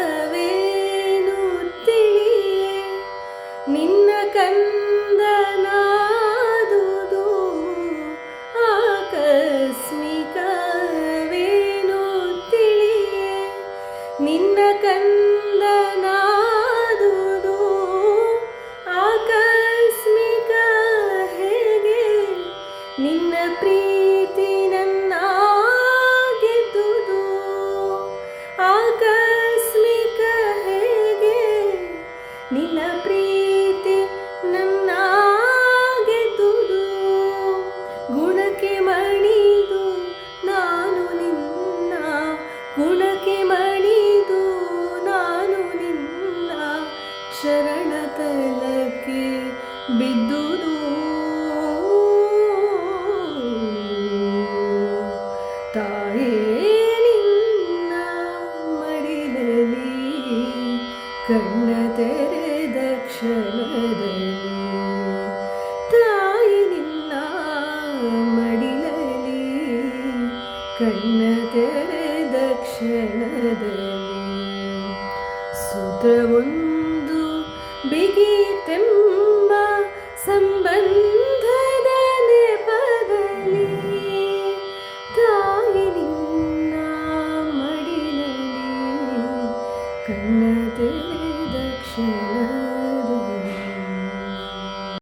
ಆಕಸ್ಮಿಕವೇನು ತಿಳಿಯೇ ನಿನ್ನ ಕಂದನಾದುದು ಆಕಸ್ಮಿಕವೇನು ತಿಳಿಯೇ ನಿನ್ನ ಕಂದನಾದುದು ಆಕಸ್ಮಿಕ ಹೇಗೆ ನಿನ್ನ ಪ್ರೀತಿ ನನ್ನ ಗೆದ್ದುದು ಆಕಸ್ಮಿಕ ಹೇಗೆ ನಿನ್ನ ಪ್ರೀತಿ ನನ್ನ ಗೆದ್ದುದು ಗುಣಕ್ಕೆ ಮಣಿದು ನಾನು ನಿನ್ನ ಗುಣಕ್ಕೆ ಮಣಿದು ನಾನು ನಿನ್ನ ಶರಣ ತಲಕ್ಕೆ ಬಿದ್ದುದು ತಾಯೇ ನಿನ್ನ ಮಡಿಲಲ್ಲಿ ಕಣ್ಣ ತೆರೆದ ಕ್ಷಣದಲ್ಲಿ ತಾಯಿ ನಿನ್ನ ಮಡಿಲಲ್ಲಿ ಕಣ್ಣ ತೆರೆದ ಕ್ಷಣದಲ್ಲಿ ಸೂತ್ರವೊಂದು ಬಿಗಿತೆಂಬ ಸಂಬಂಧ